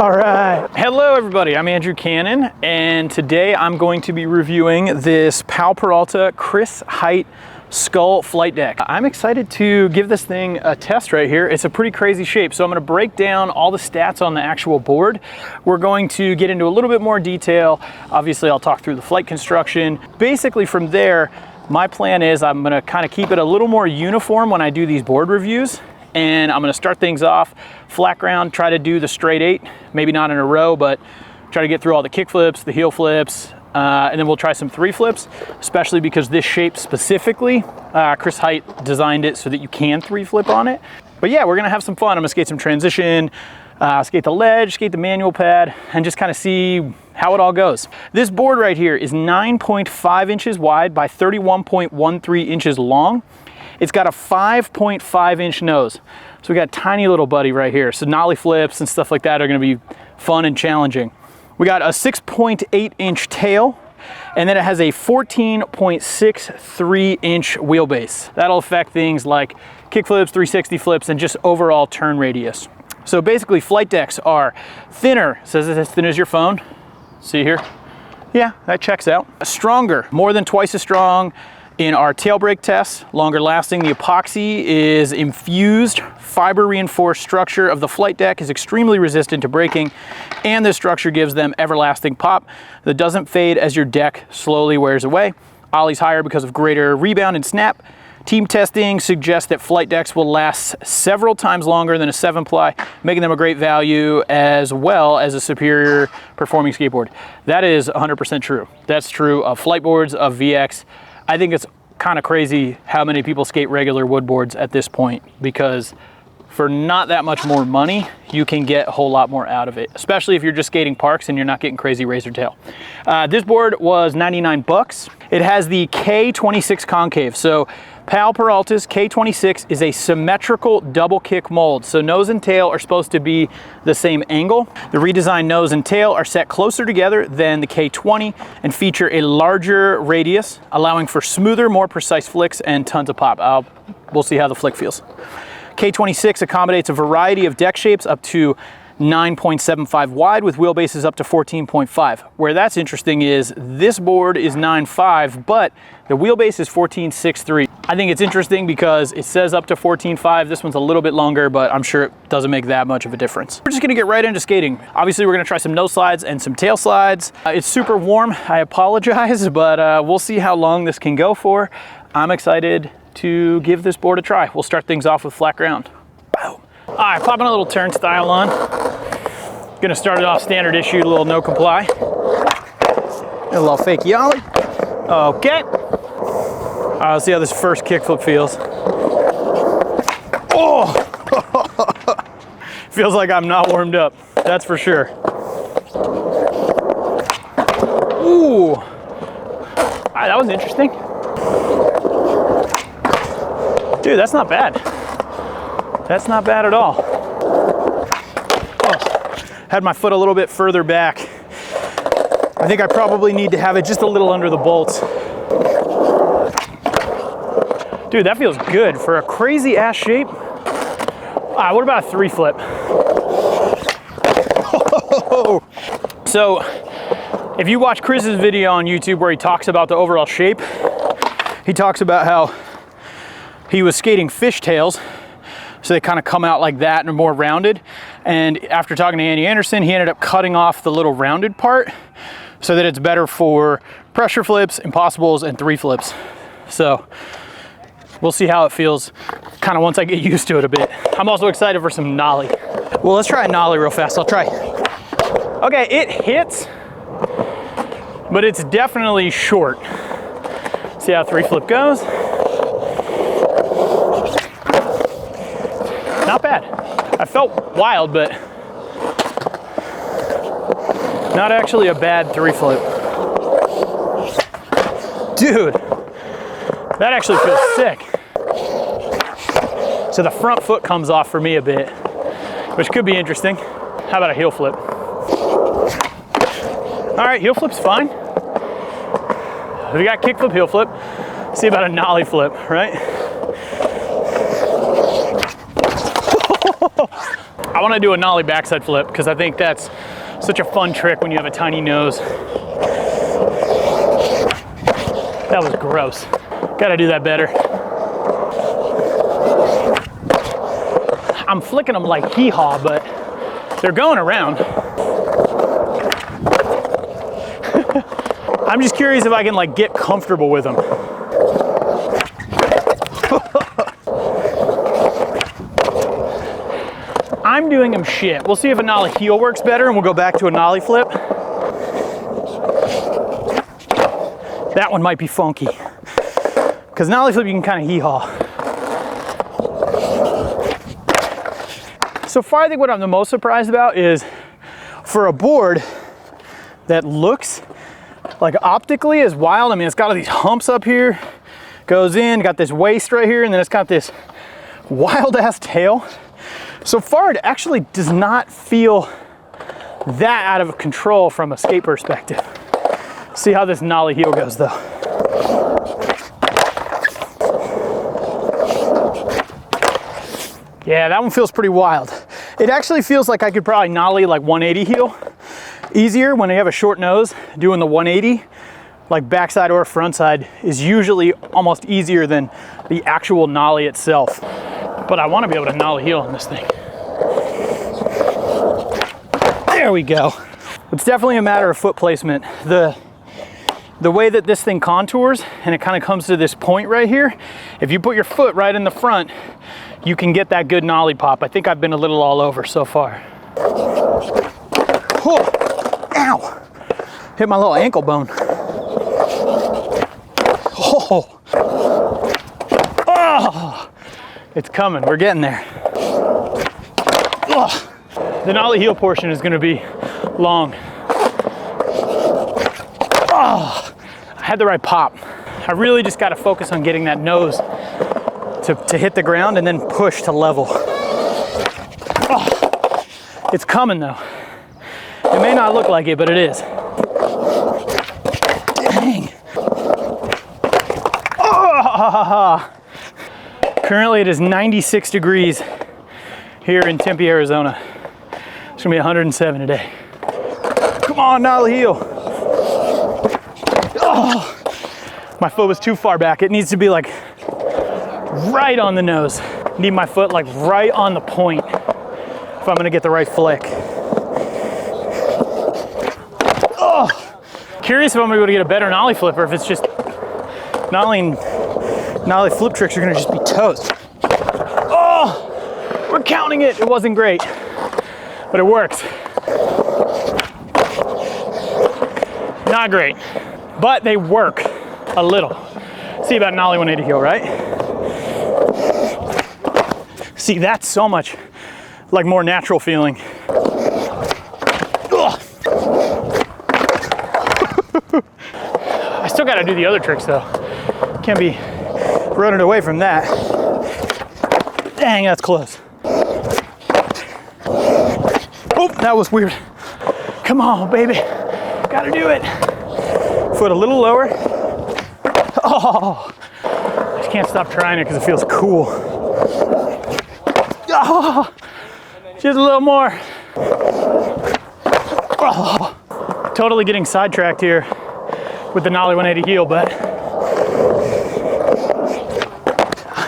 All right. Hello everybody, I'm Andrew Cannon, and today I'm going to be reviewing this Powell Peralta Chris Hiett Skull flight deck. I'm excited to give this thing a test right here. It's a pretty crazy shape, so I'm gonna break down all the stats on the actual board. We're going to get into a little bit more detail. Obviously, I'll talk through the flight construction. Basically from there, my plan is I'm gonna kind of keep it a little more uniform when I do these board reviews. And I'm gonna start things off flat ground, try to do the straight 8, maybe not in a row, but try to get through all the kick flips, the heel flips, and then we'll try some 3 flips, especially because this shape specifically, Chris Hiett designed it so that you can 3 flip on it. But yeah, we're gonna have some fun. I'm gonna skate some transition, skate the ledge, skate the manual pad, and just kind of see how it all goes. This board right here is 9.5 inches wide by 31.13 inches long. It's got a 5.5 inch nose. So we got a tiny little buddy right here. So nollie flips and stuff like that are gonna be fun and challenging. We got a 6.8 inch tail, and then it has a 14.63 inch wheelbase. That'll affect things like kick flips, 360 flips, and just overall turn radius. So basically flight decks are thinner, says it's as thin as your phone. See here? Yeah, that checks out. Stronger, more than twice as strong. In our tail brake tests, longer lasting. The epoxy is infused, fiber reinforced structure of the flight deck is extremely resistant to braking, and this structure gives them everlasting pop that doesn't fade as your deck slowly wears away. Ollies higher because of greater rebound and snap. Team testing suggests that flight decks will last several times longer than a 7-ply, making them a great value as well as a superior performing skateboard. That is 100% true. That's true of flight boards, of VX. I think it's kind of crazy how many people skate regular wood boards at this point, because for not that much more money, you can get a whole lot more out of it, especially if you're just skating parks and you're not getting crazy razor tail. This board was 99 bucks. It has the K26 concave. So Powell Peralta's K26 is a symmetrical double kick mold. So nose and tail are supposed to be the same angle. The redesigned nose and tail are set closer together than the K20 and feature a larger radius, allowing for smoother, more precise flicks and tons of pop. We'll see how the flick feels. K26 accommodates a variety of deck shapes up to 9.75 wide with wheelbases up to 14.5. Where that's interesting is this board is 9.5, but the wheelbase is 14.63. I think it's interesting because it says up to 14.5. This one's a little bit longer, but I'm sure it doesn't make that much of a difference. We're just gonna get right into skating. Obviously, we're gonna try some nose slides and some tail slides. It's super warm, I apologize, but we'll see how long this can go for. I'm excited to give this board a try. We'll start things off with flat ground. Boom. All right, popping a little turnstile on. Gonna start it off standard issue, a little no comply. A little fake ollie. Okay. Let's see how this first kickflip feels. Oh! Feels like I'm not warmed up, that's for sure. Ooh. That was interesting. Dude, that's not bad. That's not bad at all. Oh, had my foot a little bit further back. I think I probably need to have it just a little under the bolts. Dude, that feels good for a crazy ass shape. What about a 3 flip? So, if you watch Chris's video on YouTube where he talks about the overall shape, he talks about how he was skating fishtails, so they kind of come out like that and are more rounded. And after talking to Andy Anderson, he ended up cutting off the little rounded part so that it's better for pressure flips, impossibles, and 3 flips. So we'll see how it feels kind of once I get used to it a bit. I'm also excited for some nollie. Well, let's try a nollie real fast. I'll try. Okay, it hits, but it's definitely short. See how 3 flip goes. Not bad. I felt wild, but not actually a bad 3 flip. Dude, that actually feels sick. So the front foot comes off for me a bit, which could be interesting. How about a heel flip? All right, heel flip's fine. We got kick flip, heel flip. See about a nollie flip, right? I I want to do a nollie backside flip because I think that's such a fun trick when you have a tiny nose. That was gross. Gotta do that better. I'm flicking them like hee-haw, but they're going around. I'm just curious if I can like get comfortable with them. I'm doing them shit. We'll see if a nollie heel works better and we'll go back to a nollie flip. That one might be funky. Because nollie flip you can kind of hee-haw. So far I think what I'm the most surprised about is for a board that looks like optically is wild. I mean, it's got all these humps up here, goes in, got this waist right here, and then it's got this wild ass tail. So far, it actually does not feel that out of control from a skate perspective. See how this nollie heel goes though. Yeah, that one feels pretty wild. It actually feels like I could probably nollie like 180 heel easier when you have a short nose. Doing the 180, like backside or frontside, is usually almost easier than the actual nollie itself. But I want to be able to nollie heel on this thing. There we go. It's definitely a matter of foot placement. The way that this thing contours and it kind of comes to this point right here, if you put your foot right in the front, you can get that good nollie pop. I think I've been a little all over so far. Oh, ow! Hit my little ankle bone. Oh. Oh. It's coming, we're getting there. Ugh. The nollie heel portion is gonna be long. Oh, I had the right pop. I really just gotta focus on getting that nose to hit the ground and then push to level. Oh, it's coming though. It may not look like it, but it is. Dang. Oh. Currently it is 96 degrees here in Tempe, Arizona. It's gonna be 107 today. Come on, nollie heel. Oh, my foot was too far back. It needs to be like right on the nose. Need my foot like right on the point if I'm gonna get the right flick. Oh, curious if I'm gonna be able to get a better nollie flip or if it's just nollie flip tricks are gonna just be toast. Oh, we're counting it. It wasn't great, but it worked. Not great, but they work a little. See about nollie 180 heel, right? See, that's so much like more natural feeling. I still gotta do the other tricks though. Can't be running away from that. Dang, that's close. Oh, that was weird. Come on, baby. Gotta do it. Foot a little lower. Oh, I just can't stop trying it because it feels cool. Oh, just a little more. Oh, totally getting sidetracked here with the nollie 180 heel, but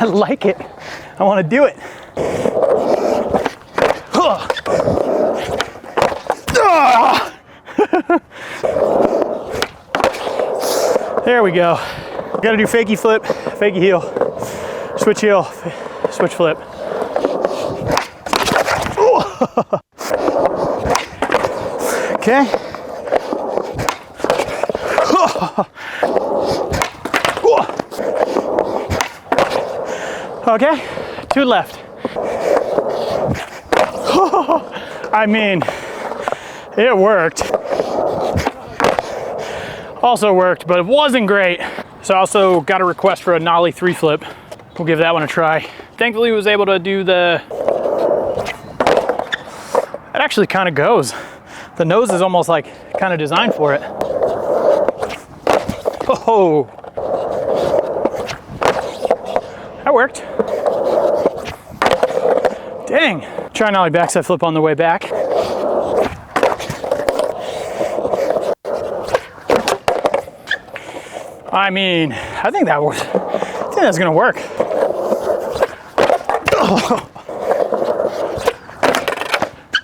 I like it. I want to do it. There we go. Gotta do fakie flip, fakie heel, switch heel, switch flip. Okay. Okay, 2 left. I mean, it worked. Also worked, but it wasn't great. So I also got a request for a nollie 3 flip. We'll give that one a try. Thankfully, I was able to do the... It actually kind of goes. The nose is almost like kind of designed for it. Oh, that worked. Dang, Try an ollie backside flip on the way back. I mean, I think that's gonna work. Oh.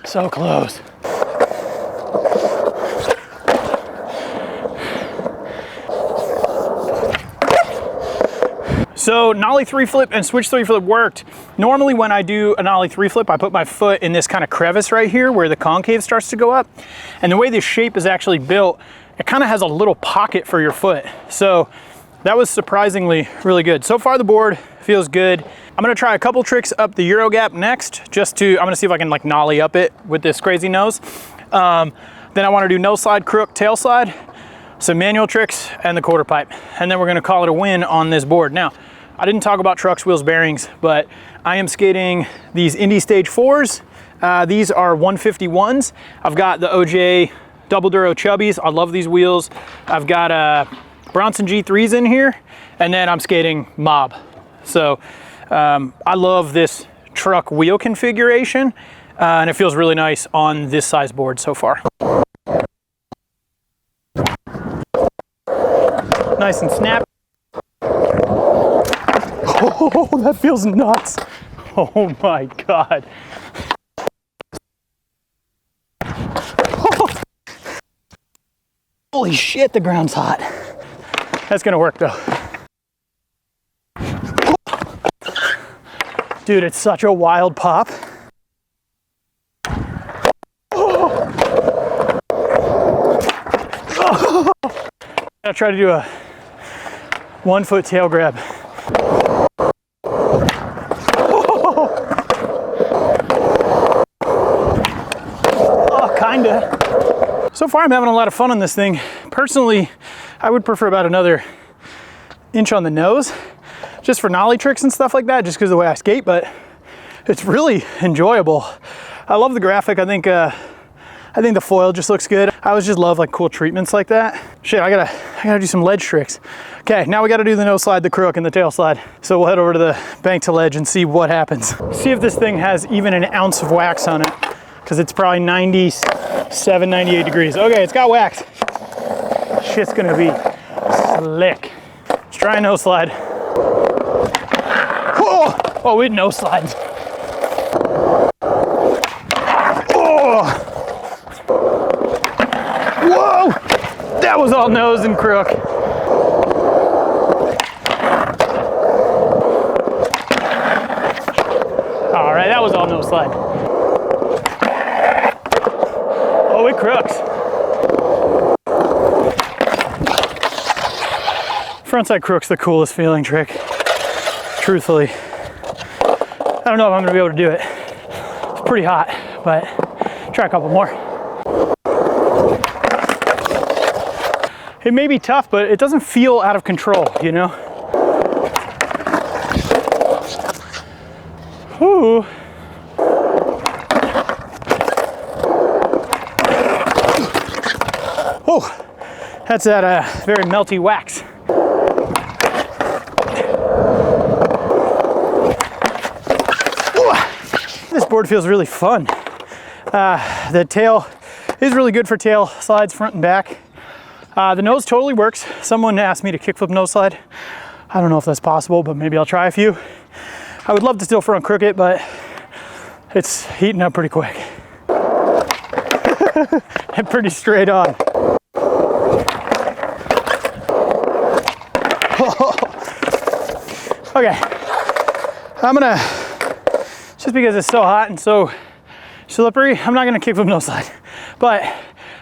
So close. So nollie 3 flip and switch 3 flip worked. Normally when I do a nollie 3 flip, I put my foot in this kind of crevice right here where the concave starts to go up. And the way this shape is actually built, it kind of has a little pocket for your foot. So that was surprisingly really good. So far the board feels good. I'm gonna try a couple tricks up the Euro gap next, I'm gonna see if I can like nollie up it with this crazy nose. Then I wanna do nose slide, crook, tail slide, some manual tricks, and the quarter pipe. And then we're gonna call it a win on this board. Now, I didn't talk about trucks, wheels, bearings, but I am skating these Indy Stage 4s. These are 151s. I've got the OJ Double Duro Chubbies. I love these wheels. I've got Bronson G3s in here, and then I'm skating Mob. So I love this truck wheel configuration, and it feels really nice on this size board so far. Nice and snap. Oh, that feels nuts. Oh my God. Oh. Holy shit, the ground's hot. That's gonna work though. Dude, it's such a wild pop. I'll try to do a 1 foot tail grab. Oh, kinda. So far I'm having a lot of fun on this thing. Personally, I would prefer about another inch on the nose, just for nollie tricks and stuff like that, just because of the way I skate, but it's really enjoyable. I love the graphic. I think the foil just looks good. I always just love like cool treatments like that. Shit, I gotta do some ledge tricks. Okay, now we gotta do the nose slide, the crook, and the tail slide. So we'll head over to the bank to ledge and see what happens. See if this thing has even an ounce of wax on it, because it's probably 97, 98 degrees. Okay, it's got wax. Shit's gonna be slick. Let's try a nose slide. Oh, we nose slides. Oh. Whoa, that was all nose and crook. All right, that was all nose slide. Oh, it crooks. Frontside crook's the coolest feeling trick, truthfully. I don't know if I'm gonna be able to do it. It's pretty hot, but try a couple more. It may be tough, but it doesn't feel out of control, you know? Ooh. Oh, that's that very melty wax. This board feels really fun. The tail is really good for tail slides front and back. The nose totally works. Someone asked me to kickflip nose slide. I don't know if that's possible, but maybe I'll try a few. I would love to still front crook it, but it's heating up pretty quick. And pretty straight on. Okay, I'm gonna, just because it's so hot and so slippery, I'm not gonna kickflip nose slide, but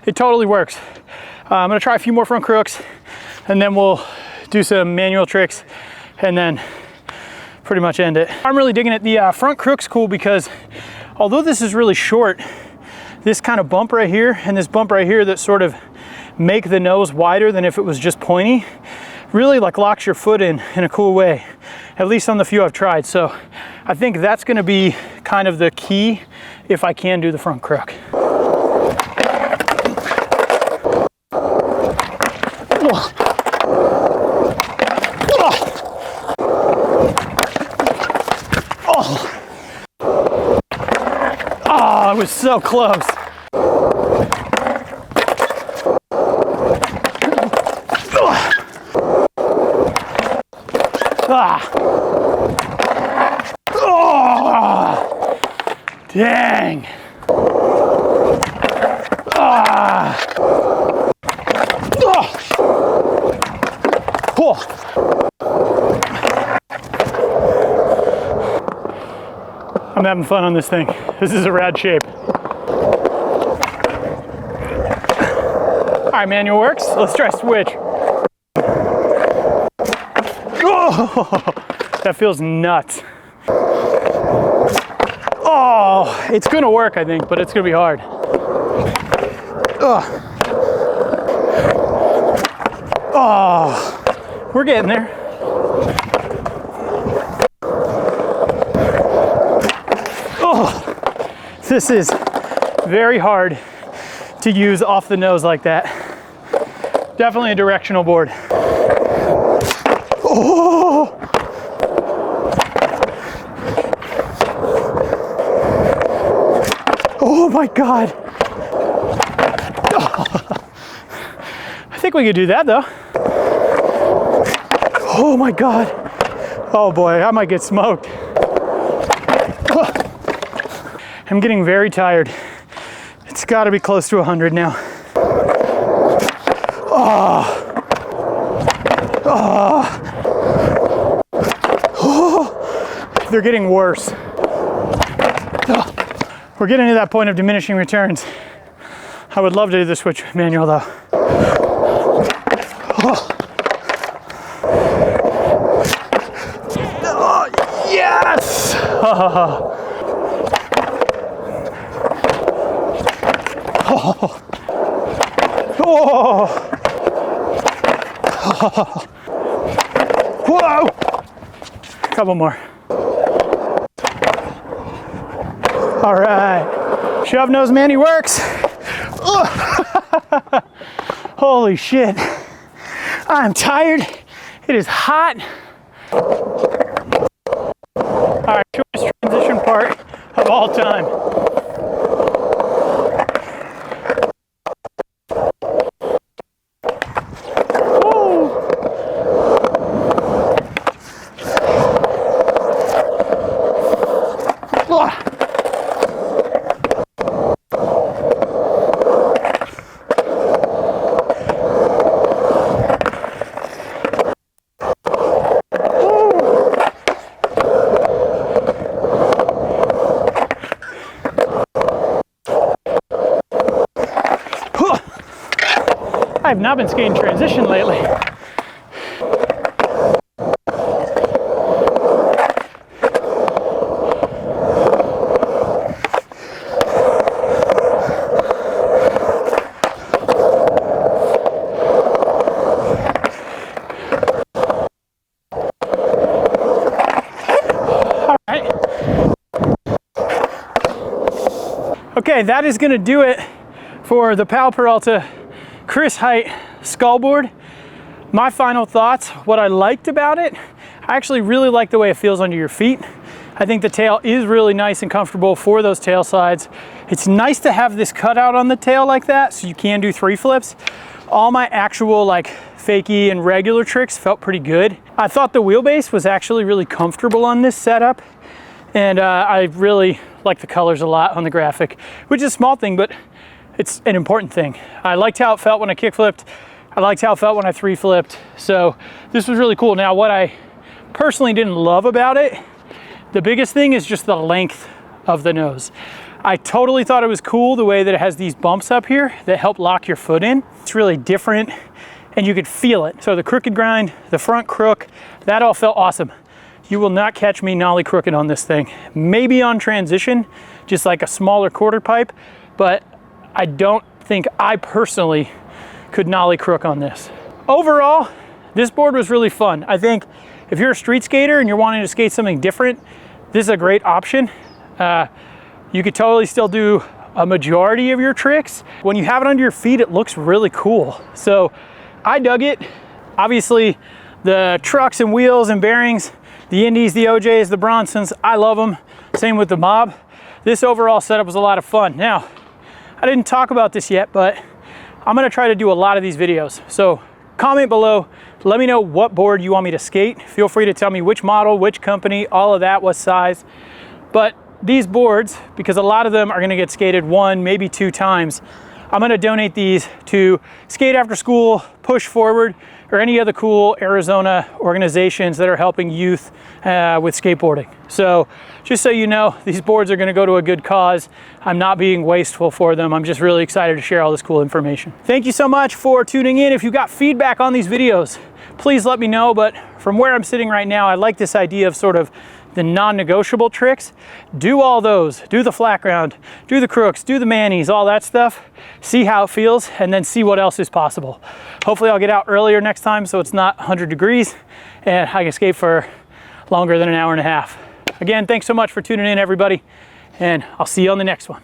it totally works. I'm gonna try a few more front crooks, and then we'll do some manual tricks, and then pretty much end it. I'm really digging it. The front crook's cool because although this is really short, this kind of bump right here and this bump right here that sort of make the nose wider than if it was just pointy, really like locks your foot in a cool way, at least on the few I've tried. So I think that's gonna be kind of the key if I can do the front crook. was so close. Ah. Oh, dang. Ah. Oh. Oh. I'm having fun on this thing. This is a rad shape. All right, manual works. Let's try switch. Oh, that feels nuts. Oh, it's gonna work, I think, but it's gonna be hard. Oh, we're getting there. Oh, this is very hard to use off the nose like that. Definitely a directional board. Oh! Oh my God. Oh. I think we could do that though. Oh my God. Oh boy, I might get smoked. Oh. I'm getting very tired. It's got to be close to 100 now. Oh. Oh. Oh. They're getting worse. Oh. We're getting to that point of diminishing returns. I would love to do the switch manual though. Oh. Oh, yes! Oh. Oh. Oh. Oh. Whoa! Couple more. All right, shove nose Manny works. Holy shit, I'm tired. It is hot. All right, shortest transition part of all time. I have not been skating transition lately. All right. Okay, that is going to do it for the Powell Peralta Chris Hiett skullboard. My final thoughts, what I liked about it, I actually really like the way it feels under your feet. I think the tail is really nice and comfortable for those tail slides. It's nice to have this cutout on the tail like that, so you can do 3 flips. All my actual like fakie and regular tricks felt pretty good. I thought the wheelbase was actually really comfortable on this setup, and I really like the colors a lot on the graphic, which is a small thing, but it's an important thing. I liked how it felt when I kick flipped. I liked how it felt when I 3 flipped. So this was really cool. Now, what I personally didn't love about it, the biggest thing is just the length of the nose. I totally thought it was cool the way that it has these bumps up here that help lock your foot in. It's really different and you could feel it. So the crooked grind, the front crook, that all felt awesome. You will not catch me nollie crooked on this thing. Maybe on transition, just like a smaller quarter pipe, but I don't think I personally could nollie crook on this. Overall, this board was really fun. I think if you're a street skater and you're wanting to skate something different, this is a great option. You could totally still do a majority of your tricks. When you have it under your feet, it looks really cool. So I dug it. Obviously, the trucks and wheels and bearings, the Indies, the OJs, the Bronsons, I love them. Same with the Mob. this overall setup was a lot of fun. Now, I didn't talk about this yet, but I'm gonna try to do a lot of these videos. So comment below, let me know what board you want me to skate. Feel free to tell me which model, which company, all of that, what size. But these boards, because a lot of them are gonna get skated 1, maybe 2 times, I'm gonna donate these to Skate After School, Push Forward, or any other cool Arizona organizations that are helping youth with skateboarding. So just so you know, these boards are gonna go to a good cause. I'm not being wasteful for them. I'm just really excited to share all this cool information. Thank you so much for tuning in. If you got feedback on these videos, please let me know. But from where I'm sitting right now, I like this idea of sort of the non-negotiable tricks. Do all those, do the Flatground, do the crooks, do the Mannies, all that stuff, see how it feels, and then see what else is possible. Hopefully I'll get out earlier next time so it's not 100 degrees and I can skate for longer than an hour and a half. Again, thanks so much for tuning in, everybody, and I'll see you on the next one.